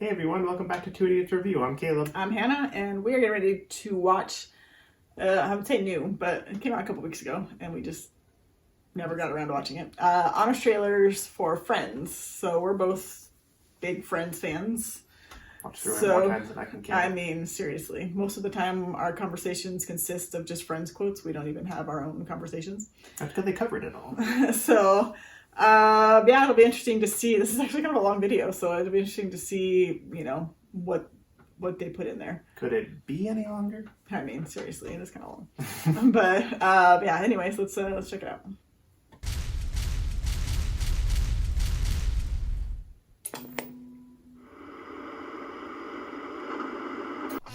Hey everyone, welcome back to Two Idiots Review. I'm Caleb. I'm Hannah, and we're getting ready to watch, I would say new, but it came out a couple weeks ago, and we just never got around to watching it. Honest trailers for Friends. So we're both big Friends fans. Watched through it more times than I can count. I mean, seriously. Most of the time, our conversations consist of just Friends quotes. We don't even have our own conversations. That's because they covered it all. So... yeah, it'll be interesting to see. This is actually kind of a long video, so it'll be interesting to see, what they put in there. Could it be any longer? I mean, seriously, it is kind of long. But yeah. Anyways, let's check it out.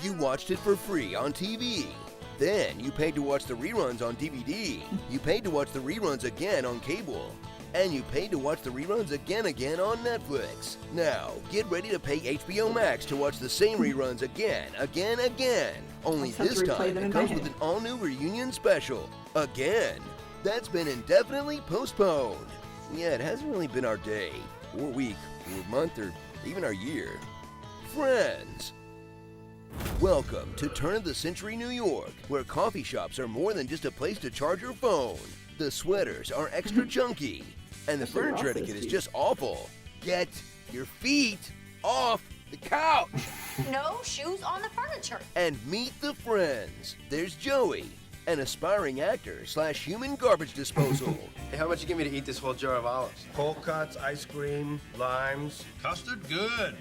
You watched it for free on TV. Then you paid to watch the reruns on DVD. You paid to watch the reruns again on cable. And you paid to watch the reruns again on Netflix. Now, get ready to pay HBO Max to watch the same reruns again. Only this time, it comes with an all-new reunion special. Again. That's been indefinitely postponed. Yeah, it hasn't really been our day, or week, or month, or even our year. Friends. Welcome to Turn of the Century New York, where coffee shops are more than just a place to charge your phone. The sweaters are extra chunky, and the furniture etiquette is just awful. Get your feet off the couch! No shoes on the furniture. And meet the friends. There's Joey, an aspiring actor / human garbage disposal. Hey, how much you give me to eat this whole jar of olives? Cold cuts, ice cream, limes. Custard, good.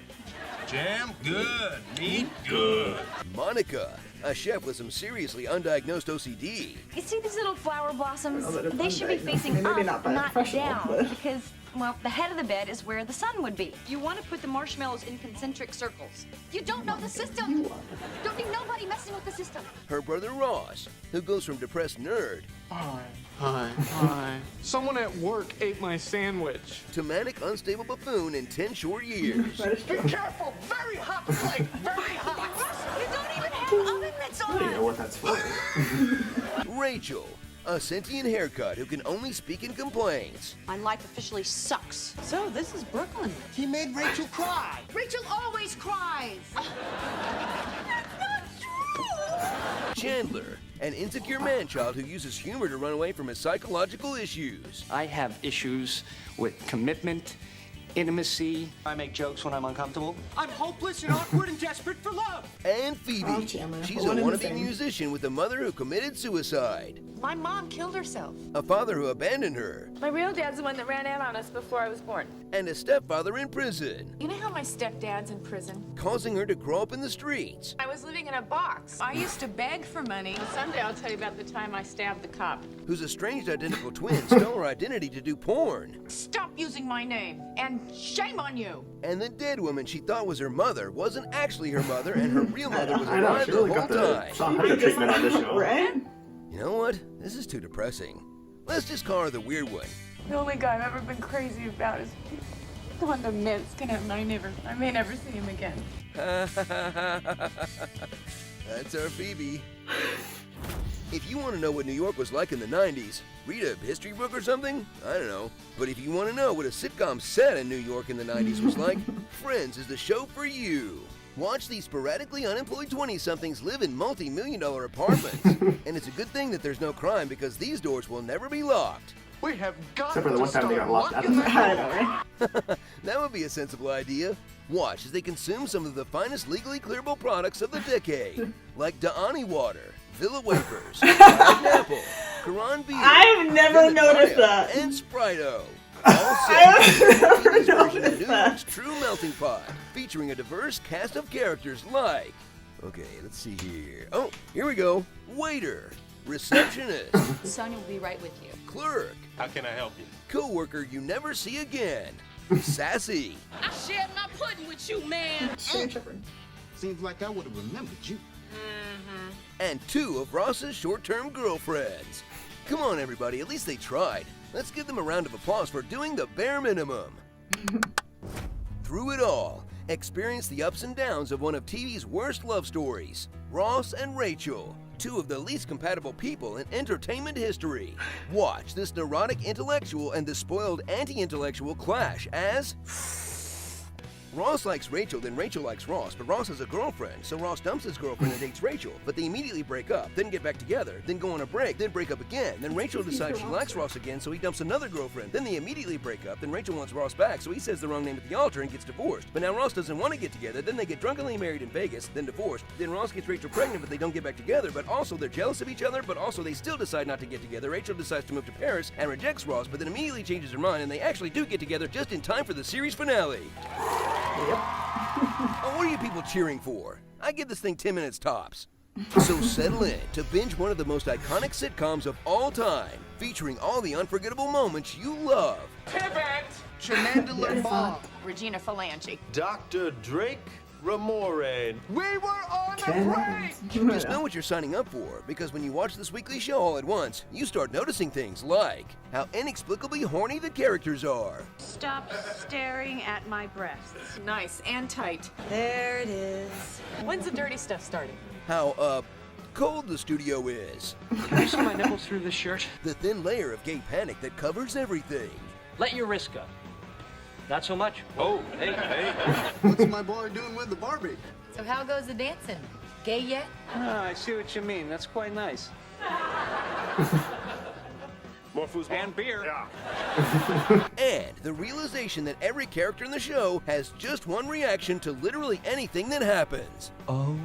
Jam, good. Meat, good. Monica, a chef with some seriously undiagnosed OCD. You see these little flower blossoms? They should be undiagnosed. facing Maybe up, not down, but... because, well, the head of the bed is where the sun would be. You want to put the marshmallows in concentric circles. You don't know the system. Don't need nobody messing with the system. Her brother Ross, who goes from depressed nerd Hi. Someone at work ate my sandwich. to manic unstable buffoon in 10 short years. Be careful. Very hot plate. Very hot. You don't even have oven mitts I don't even know on. what that's for. Rachel, a sentient haircut who can only speak in complaints. My life officially sucks. So, this is Brooklyn. He made Rachel cry. Rachel always cries. Chandler, an insecure man-child who uses humor to run away from his psychological issues. I have issues with commitment, intimacy. I make jokes when I'm uncomfortable. I'm hopeless and awkward and desperate for love. And Phoebe, Oh, Chandler. she's a One and the wannabe same. musician with a mother who committed suicide, My mom killed herself. a father who abandoned her, My real dad's the one that ran out on us before I was born. and a stepfather in prison, You know how my stepdad's in prison? causing her to grow up in the streets. I was living in a box. I used to beg for money. Someday I'll tell you about the time I stabbed the cop. Whose estranged identical twin stole her identity to do porn. Stop using my name, and shame on you. And the dead woman she thought was her mother wasn't actually her mother, and her real mother was I know, alive she the really whole got the time. Sean Hunter treatment on this show. Right? You know what? This is too depressing. Let's just call her the weird one. The only guy I've ever been crazy about is Wanda Minsk, and I may never see him again. That's our Phoebe. If you want to know what New York was like in the 90s, read a history book or something? I don't know. But if you want to know what a sitcom set in New York in the 90s was like, Friends is the show for you. Watch these sporadically unemployed 20-somethings live in multi-million-dollar apartments. And it's a good thing that there's no crime because these doors will never be locked. We have got Except for the to one time they start got locked out of locking the I know, right? That would be a sensible idea. Watch as they consume some of the finest legally clearable products of the decade, like Da'ani water, Villa wafers, Apple, Quran beer, I've never Villa noticed Maya, that. and Sprite-O. All I've set never to this version of noticed New that. York's true melting pot, featuring a diverse cast of characters like, okay, let's see here. Oh, here we go. Waiter, receptionist, Sonia will be right with you. clerk, How can I help you? co-worker you never see again, sassy, I shared my pudding with you, man. Shane Shepherd. Seems like I would have remembered you. and 2 of Ross's short-term girlfriends. Come on, everybody, at least they tried. Let's give them a round of applause for doing the bare minimum. Through it all, experience the ups and downs of one of TV's worst love stories, Ross and Rachel, 2 of the least compatible people in entertainment history. Watch this neurotic intellectual and the spoiled anti-intellectual clash as Ross likes Rachel, then Rachel likes Ross, but Ross has a girlfriend, so Ross dumps his girlfriend and dates Rachel. But they immediately break up, then get back together, then go on a break, then break up again. Then Rachel decides she likes Ross again, so he dumps another girlfriend. Then they immediately break up, then Rachel wants Ross back, so he says the wrong name at the altar and gets divorced. But now Ross doesn't want to get together, then they get drunkenly married in Vegas, then divorced. Then Ross gets Rachel pregnant, but they don't get back together, but also they're jealous of each other, but also they still decide not to get together. Rachel decides to move to Paris and rejects Ross, but then immediately changes her mind, and they actually do get together just in time for the series finale. Oh, what are you people cheering for? I give this thing 10 minutes tops. So settle in to binge one of the most iconic sitcoms of all time, featuring all the unforgettable moments you love. Pivot! Chenandler Bob. Regina Phalange. Dr. Drake Ramore. We were on a break! Just know what you're signing up for, because when you watch this weekly show all at once, you start noticing things like how inexplicably horny the characters are. Stop staring at my breasts. Nice and tight. There it is. When's the dirty stuff starting? How, cold the studio is. Can you see my nipples through this shirt? The thin layer of gay panic that covers everything. Let your wrist go. Not so much. Oh, hey. What's my boy doing with the Barbie? So how goes the dancing? Gay yet? Ah, I see what you mean. That's quite nice. More foosball? And beer. Yeah. And the realization that every character in the show has just one reaction to literally anything that happens. Oh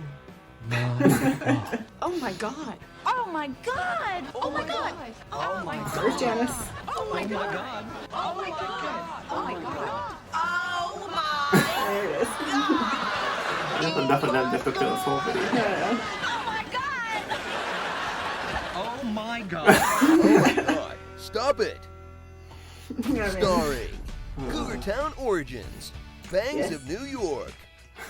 my god. Oh my god. Oh my god. Oh my god. Oh my god. Where's Janice? Oh my god. Oh my god. Oh my god. Oh There it is. There's enough of them just to fill this whole video. Oh my god. Oh my god, stop it! Yeah, Starring Cougar Town Origins, Bangs Yes. of New York,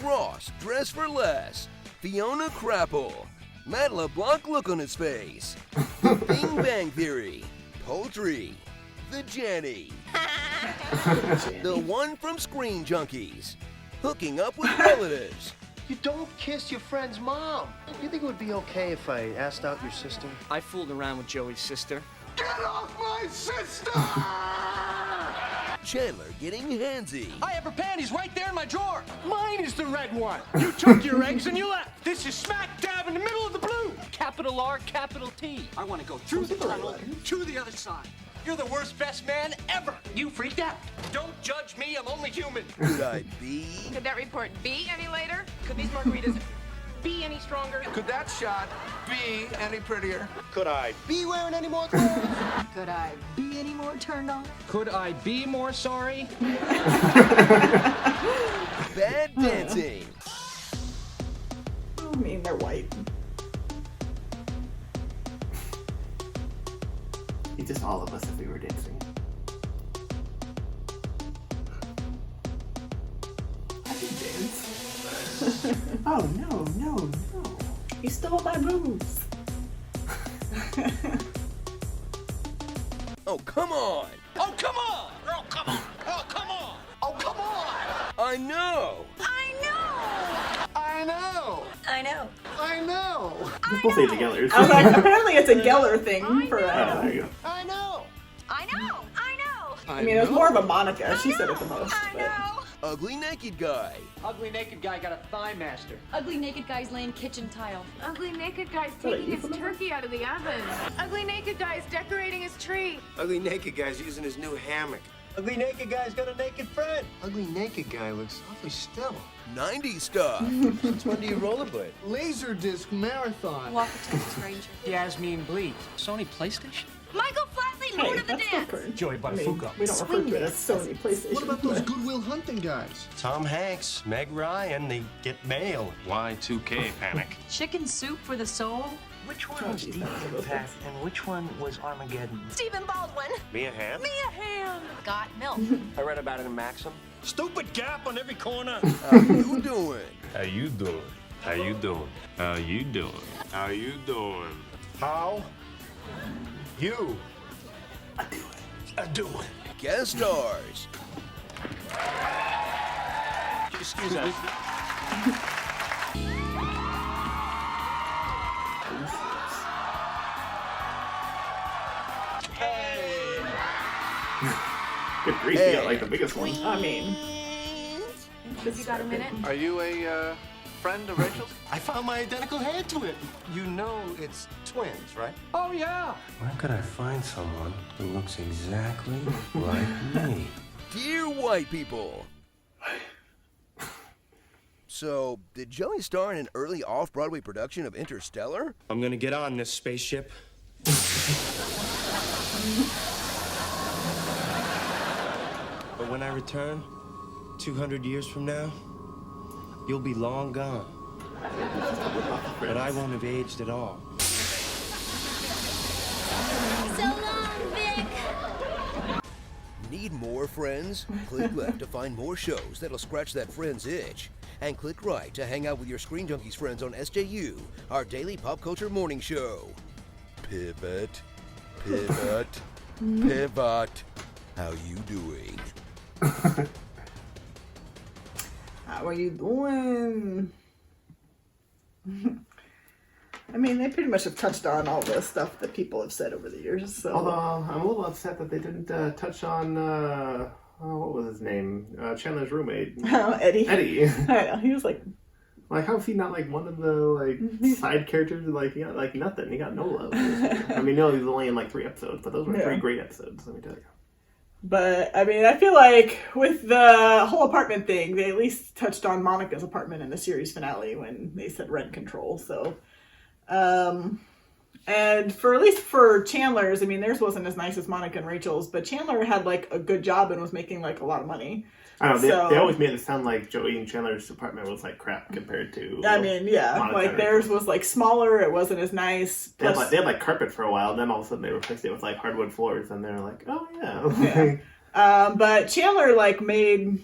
Ross Dress for Less, Fiona Crapple, Matt LeBlanc look on his face, Bing Bang Theory, Poultry, The Jenny, the one from Screen Junkies, Hooking Up with Relatives. You don't kiss your friend's mom. You think it would be okay if I asked out your sister? I fooled around with Joey's sister. Get off my sister! Chandler getting handsy. I have her panties right there in my drawer. Mine is the red one. You took your eggs and you left. This is smack dab in the middle of the blue. Capital R, capital T. I want to go through the tunnel to the other side. You're the worst best man ever. You freaked out. Don't judge me. I'm only human. Could I be? Could that report be any later? Could these margaritas be any stronger? Could that shot be any prettier? Could I be wearing any more clothes? Could I be any more turned on? Could I be more sorry? Bad dancing. I mean, they're white. It's just all of us if we were dancing. I can dance. Oh no, no, no. You stole my moves. Oh, come on. Oh, come on. Oh, come on. Oh, come on. Oh, come on. I know. I know. I know. I know. I know. Just both say it together. I was like, apparently it's a Geller thing for. Oh, there you go. I know. I know. I know. I mean, it was more of a Monica. She said it the most. I But. know. Ugly naked guy. Ugly naked guy got a thigh master. Ugly naked guy's laying kitchen tile. Ugly naked guy's What, taking you his from the- turkey out of the oven. Ugly naked guy's decorating his tree. Ugly naked guy's using his new hammock. Ugly naked guy's got a naked friend. Ugly naked guy looks awfully still. 90s stuff. Since when do you rollerblade? Laserdisc marathon. Walker Texas Ranger. Yasmin Bleed. Sony PlayStation? Michael Flatley, Hey, Lord of the that's Dance. different. Joey I mean, Buttafuoco. we don't refer to it as Sony PlayStation. What about those but- Goodwill Hunting guys? Tom Hanks, Meg Ryan, they get mail. Y2K panic. Chicken soup for the soul. Which one was Deep Impact and which one was Armageddon? Stephen Baldwin. Mia Hamm? Mia Hamm. Got milk. I read about it in Maxim. Stupid gap on every corner. How you doing? How you doing? How you doing? How you doing? How you doing? How you doing? Guest stars. Excuse us. Good grief, you got like the biggest one. I mean, You got a minute? Are you a friend of Rachel's? I found my identical hair twin. You know it's twins, right? Oh, yeah. Where could I find someone who looks exactly like me? Dear white people. So, did Joey star in an early off-Broadway production of Interstellar? I'm gonna get on this spaceship. But when I return, 200 years from now, you'll be long gone. But I won't have aged at all. So long, Vic. Need more friends? Click left to find more shows that'll scratch that friend's itch. And click right to hang out with your Screen Junkies friends on SJU, our daily pop culture morning show. Pivot, pivot, pivot. How you doing? How are you doing? I mean, they pretty much have touched on all the stuff that people have said over the years. So. Although I'm a little upset that they didn't touch on what was his name? Chandler's roommate. Oh, Eddie. Eddie. I know. He was like how is he not like one of the side characters? Like he got like nothing. He got no love. I mean, no, he was only in like 3 episodes, but those were 3 great episodes. Let me tell you. But, I mean, I feel like with the whole apartment thing, they at least touched on Monica's apartment in the series finale when they said rent control. So, and for at least for Chandler's, I mean, theirs wasn't as nice as Monica and Rachel's, but Chandler had like a good job and was making like a lot of money. I don't know, they always made it sound like Joey and Chandler's apartment was like crap compared to. I mean, yeah, Monica like theirs was like smaller, it wasn't as nice. They had like carpet for a while, and then all of a sudden they replaced it with like hardwood floors, and they're like, oh yeah. But Chandler like made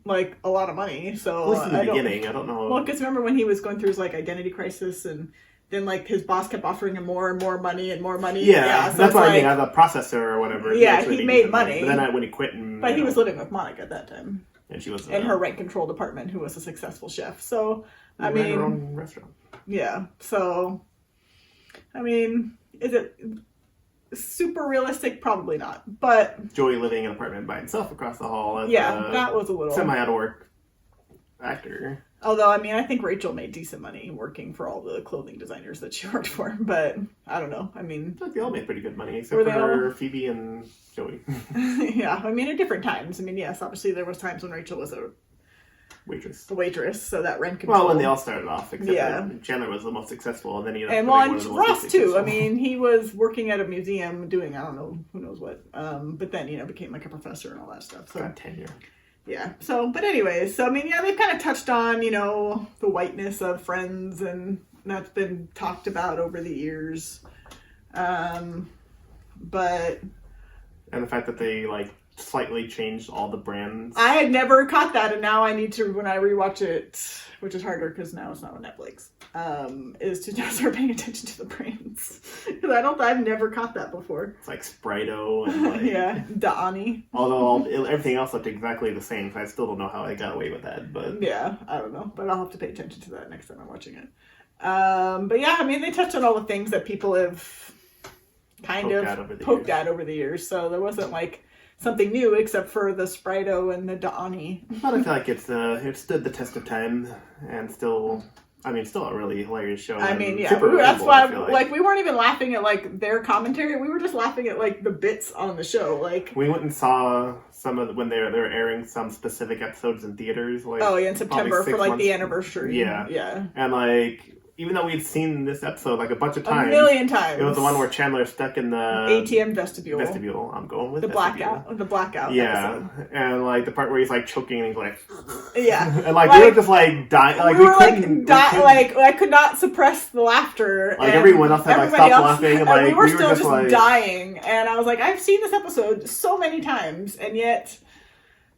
like a lot of money, so at least in the beginning, I don't know. Well, because remember when he was going through his like identity crisis, and then like his boss kept offering him more and more money and more money. Yeah, so that's what I mean. As a processor or whatever. Yeah, he made money. But then when he quit, but he was living with Monica at that time. And she was in her rent-controlled apartment, who was a successful chef. So, I mean, her own restaurant. Yeah. So, I mean, is it super realistic? Probably not. But Joey living in an apartment by himself across the hall. As that was a little semi-out-of-work actor. Although, I mean, I think Rachel made decent money working for all the clothing designers that she worked for. But I don't know. I mean, they all made pretty good money, except for Phoebe and Joey. Yeah, I mean, at different times. I mean, yes, obviously there was times when Rachel was a waitress, so that rent control. Well, when they all started off, except Chandler was the most successful, and then he and Ross too. I mean, he was working at a museum doing I don't know who knows what, but then became like a professor and all that stuff. So got tenure. Yeah. So, but anyways, so I mean, yeah, they've kind of touched on the whiteness of Friends, and that's been talked about over the years. But. And the fact that they like slightly changed all the brands. I had never caught that, and now I need to, when I rewatch it, which is harder because now it's not on Netflix, is to now start paying attention to the brands. Because I've never caught that before. It's like Sprito and like yeah, Da'ani. Although everything else looked exactly the same, so I still don't know how I got away with that. But yeah, I don't know, but I'll have to pay attention to that next time I'm watching it. But yeah, I mean, they touched on all the things that people have kind of poked at over the years, so there wasn't like something new except for the Sprito and the Da'ani. But I feel like it stood the test of time and still a really hilarious show. I mean, yeah, that's why like we weren't even laughing at like their commentary. We were just laughing at like the bits on the show. Like we went and saw some of when they were airing some specific episodes in theaters. Like in September for like the anniversary. Yeah, and like. Even though we'd seen this episode like a bunch of times. A million times. It was the one where Chandler's stuck in the ATM vestibule. I'm going with the blackout. The blackout. Yeah. Episode. And like the part where he's like choking and he's like yeah. And like we were just like dying. Like we couldn't like I could not suppress the laughter. Like everyone else had like stopped laughing and like we were still just like dying. And I was like, I've seen this episode so many times, and yet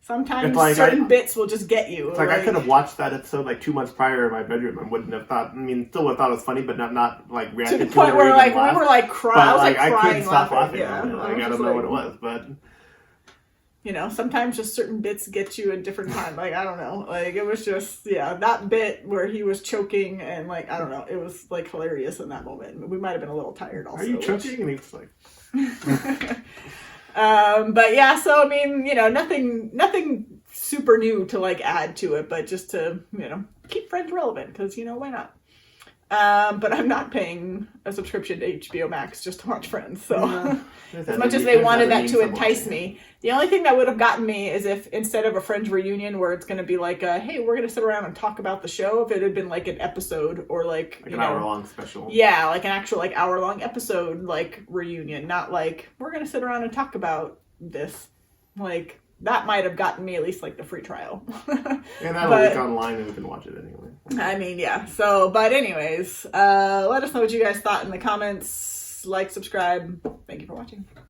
sometimes like certain bits will just get you. It's like I could have watched that episode like 2 months prior in my bedroom and wouldn't have thought. I mean, still would have thought it was funny, but not like reacted to the point where like we were like crying. I was like I crying, couldn't stop laughing. Yeah, like I don't know what it was, but sometimes just certain bits get you at different time. Like I don't know, like it was just that bit where he was choking and like I don't know, it was like hilarious in that moment. We might have been a little tired also. Are you choking? And he was like. But yeah, so I mean, nothing super new to like add to it, but just to, you know, keep Friends relevant, because, you know, why not? But I'm not paying a subscription to HBO Max just to watch Friends. So as much as they wanted that to entice me, the only thing that would have gotten me is if instead of a Friends reunion where it's going to be like, hey, we're going to sit around and talk about the show, if it had been like an episode or like an hour-long special. Yeah, like an actual like hour-long episode like reunion, not like we're going to sit around and talk about this. Like, that might have gotten me at least like the free trial. And that'll leak online and we can watch it anyway. I mean, yeah. So, but anyways, let us know what you guys thought in the comments. Like, subscribe. Thank you for watching.